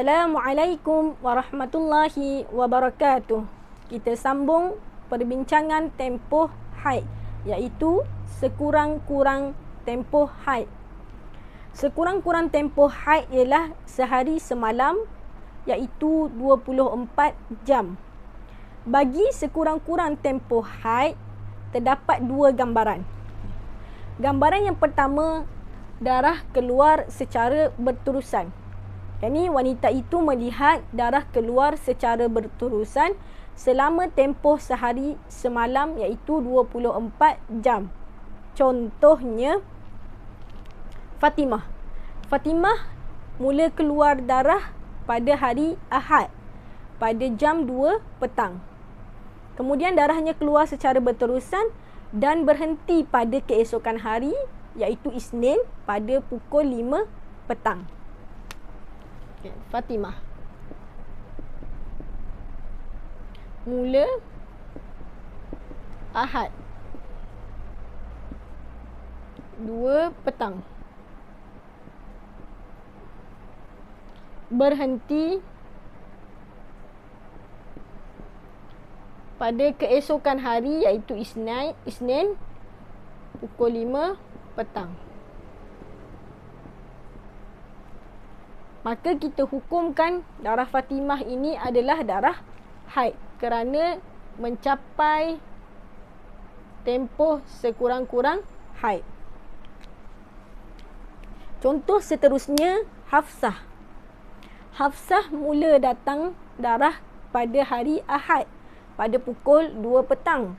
Assalamualaikum warahmatullahi wabarakatuh. Kita sambung perbincangan tempoh haid, iaitu sekurang-kurang tempoh haid. Sekurang-kurang tempoh haid ialah sehari semalam, iaitu 24 jam. Bagi sekurang-kurang tempoh haid, terdapat dua gambaran. Gambaran yang pertama, darah keluar secara berterusan. Yang ni wanita itu melihat darah keluar secara berterusan selama tempoh sehari semalam, iaitu 24 jam. Contohnya Fatimah. Fatimah mula keluar darah pada hari Ahad pada jam 2 petang. Kemudian darahnya keluar secara berterusan dan berhenti pada keesokan hari, iaitu Isnin pada pukul 5 petang. Fatimah mula Ahad 2 petang, berhenti pada keesokan hari, iaitu Isnin pukul 5 petang. Maka kita hukumkan darah Fatimah ini adalah darah haid kerana mencapai tempoh sekurang-kurang haid. Contoh seterusnya, Hafsah. Hafsah mula datang darah pada hari Ahad pada pukul 2 petang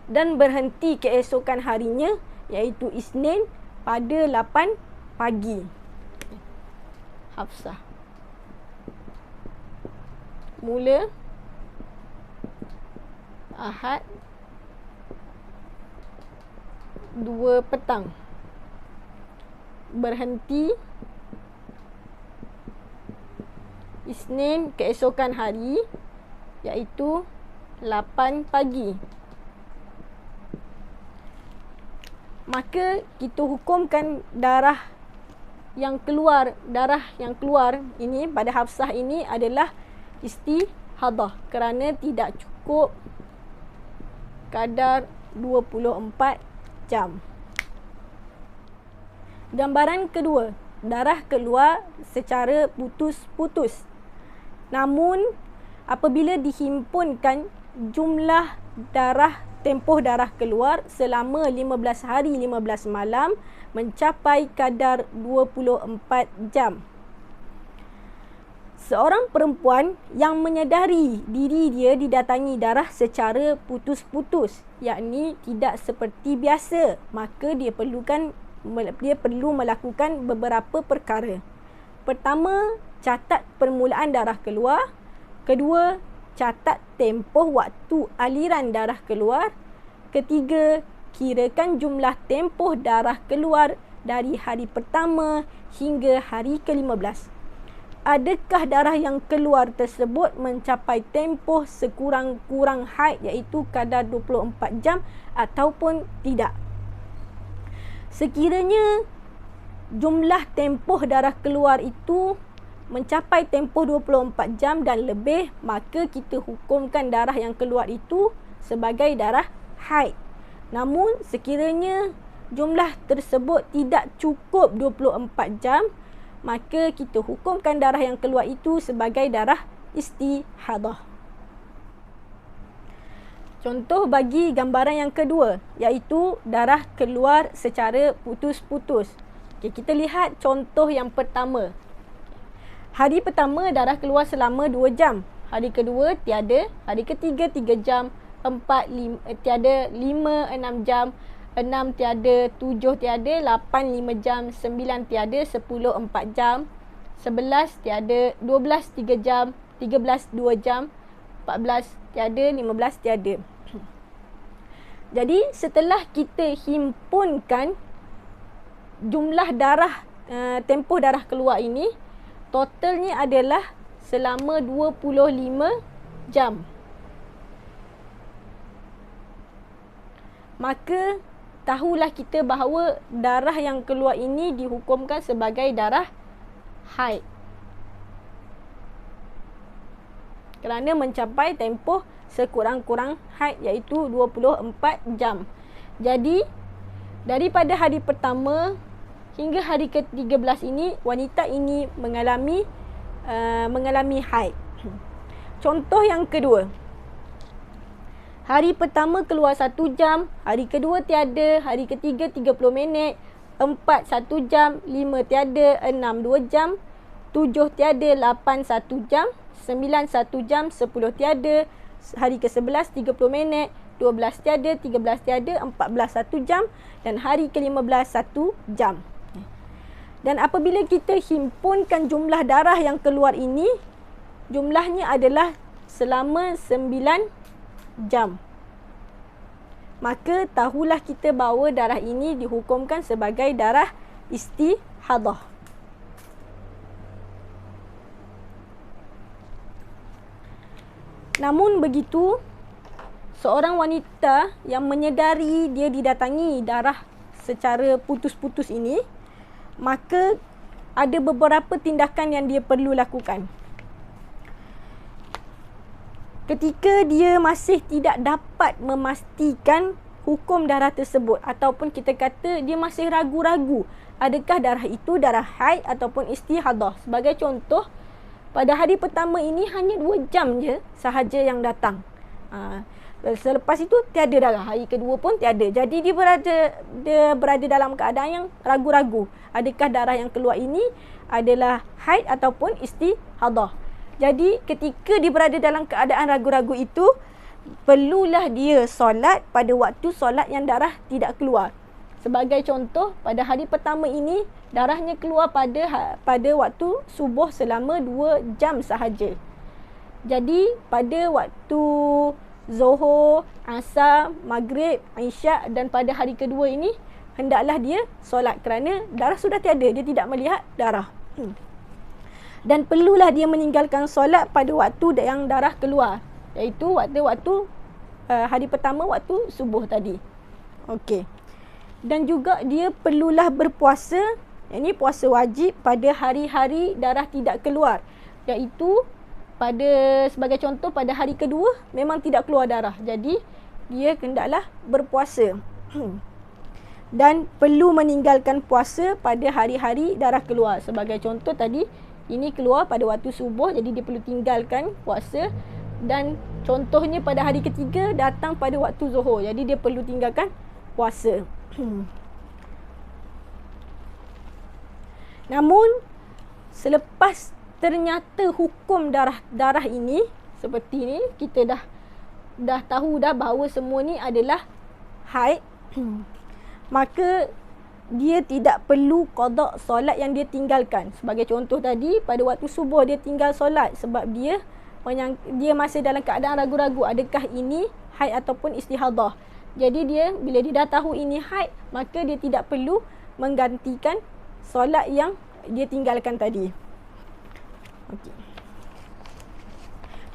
dan berhenti keesokan harinya, iaitu Isnin pada 8 pagi. Hafsah mula Ahad 2 petang, berhenti Isnin keesokan hari, iaitu 8 pagi. Maka kita hukumkan darah yang keluar ini pada Hafsah ini adalah istihadah kerana tidak cukup kadar 24 jam. Gambaran kedua, darah keluar secara putus-putus. Namun apabila dihimpunkan jumlah tempoh darah keluar selama 15 hari 15 malam mencapai kadar 24 jam. Seorang perempuan yang menyedari diri dia didatangi darah secara putus-putus, yakni tidak seperti biasa, maka dia perlu melakukan beberapa perkara. Pertama, catat permulaan darah keluar. Kedua, catat tempoh waktu aliran darah keluar. Ketiga, kirakan jumlah tempoh darah keluar dari hari pertama hingga hari ke-15. Adakah darah yang keluar tersebut mencapai tempoh sekurang-kurang haid, iaitu kadar 24 jam ataupun tidak? Sekiranya jumlah tempoh darah keluar itu mencapai tempoh 24 jam dan lebih, maka kita hukumkan darah yang keluar itu sebagai darah haid. Namun sekiranya jumlah tersebut tidak cukup 24 jam, maka kita hukumkan darah yang keluar itu sebagai darah istihadah. Contoh bagi gambaran yang kedua, iaitu darah keluar secara putus-putus. Kita lihat contoh yang pertama. Hari pertama darah keluar selama 2 jam. Hari kedua tiada. Hari ketiga 3 jam. 4 tiada. 5 6 jam. 6 tiada. 7 tiada. 8 5 jam. 9 tiada. 10 4 jam. 11 tiada. 12 3 jam. 13 2 jam. 14 tiada. 15 tiada. Jadi setelah kita himpunkan jumlah darah, tempoh darah keluar ini, totalnya adalah selama 25 jam. Maka tahulah kita bahawa darah yang keluar ini dihukumkan sebagai darah haid. kerana mencapai tempoh sekurang-kurang haid iaitu 24 jam. Jadi daripada hari pertama hingga hari ke-13 ini, wanita ini mengalami haid. Contoh yang kedua. Hari pertama keluar 1 jam, hari kedua tiada, hari ketiga 30 minit, 4 1 jam, 5 tiada, 6 2 jam, 7 tiada, 8 1 jam, 9 1 jam, 10 tiada, hari ke-11 30 minit, 12 tiada, 13 tiada, 14 1 jam dan hari ke-15 1 jam. Dan apabila kita himpunkan jumlah darah yang keluar ini, jumlahnya adalah selama 9 jam. Maka tahulah kita bahawa darah ini dihukumkan sebagai darah istihadah. Namun begitu, seorang wanita yang menyedari dia didatangi darah secara putus-putus ini, maka ada beberapa tindakan yang dia perlu lakukan. Ketika dia masih tidak dapat memastikan hukum darah tersebut ataupun kita kata dia masih ragu-ragu adakah darah itu darah haid ataupun istihadah. Sebagai contoh, pada hari pertama ini hanya 2 jam je sahaja yang datang. Selepas itu tiada darah, hari kedua pun tiada. Jadi dia berada dalam keadaan yang ragu-ragu adakah darah yang keluar ini adalah haid ataupun istihadah. Jadi ketika dia berada dalam keadaan ragu-ragu itu, perlulah dia solat pada waktu solat yang darah tidak keluar. Sebagai contoh, pada hari pertama ini darahnya keluar pada waktu subuh selama 2 jam sahaja. Jadi pada waktu Zuhur, Asar, Maghrib, Isyak dan pada hari kedua ini hendaklah dia solat kerana darah sudah tiada, dia tidak melihat darah. Dan perlulah dia meninggalkan solat pada waktu yang darah keluar, iaitu waktu hari pertama waktu subuh tadi. Okey. Dan juga dia perlulah berpuasa, ini puasa wajib pada hari-hari darah tidak keluar, iaitu sebagai contoh pada hari kedua memang tidak keluar darah. Jadi dia hendaklah berpuasa. Dan perlu meninggalkan puasa pada hari-hari darah keluar. Sebagai contoh tadi, ini keluar pada waktu subuh, jadi dia perlu tinggalkan puasa. Dan contohnya pada hari ketiga datang pada waktu zuhur, jadi dia perlu tinggalkan puasa. Namun selepas ternyata hukum darah ini seperti ni, kita dah tahu dah bahawa semua ni adalah haid, maka dia tidak perlu qada solat yang dia tinggalkan. Sebagai contoh tadi, pada waktu subuh dia tinggal solat sebab dia masih dalam keadaan ragu-ragu adakah ini haid ataupun istihadah. Jadi bila dia dah tahu ini haid, maka dia tidak perlu menggantikan solat yang dia tinggalkan tadi. Okey.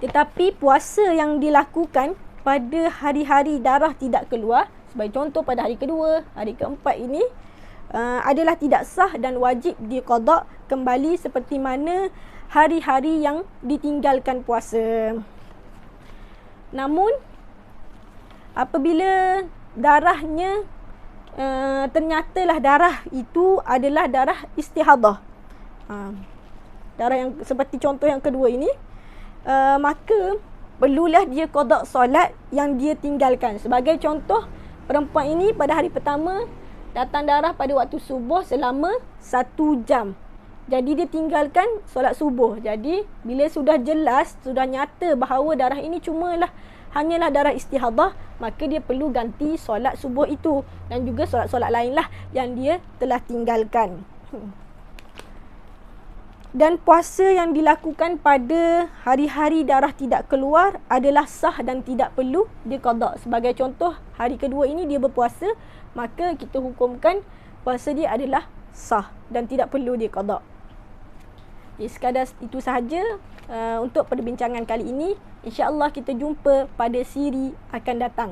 Tetapi puasa yang dilakukan pada hari-hari darah tidak keluar, sebagai contoh pada hari kedua, hari keempat ini, adalah tidak sah dan wajib diqada kembali seperti mana hari-hari yang ditinggalkan puasa. Namun apabila darahnya ternyatalah darah itu adalah darah istihadah, darah yang seperti contoh yang kedua ini, maka perlulah dia qada solat yang dia tinggalkan. Sebagai contoh, perempuan ini pada hari pertama datang darah pada waktu subuh selama 1 jam. Jadi dia tinggalkan solat subuh. Jadi bila sudah jelas, sudah nyata bahawa darah ini hanyalah darah istihadah, maka dia perlu ganti solat subuh itu dan juga solat-solat lainlah yang dia telah tinggalkan. Dan puasa yang dilakukan pada hari-hari darah tidak keluar adalah sah dan tidak perlu diqada. Sebagai contoh, hari kedua ini dia berpuasa, maka kita hukumkan puasa dia adalah sah dan tidak perlu diqada. Jadi sekadar itu sahaja untuk perbincangan kali ini. InsyaAllah kita jumpa pada siri akan datang.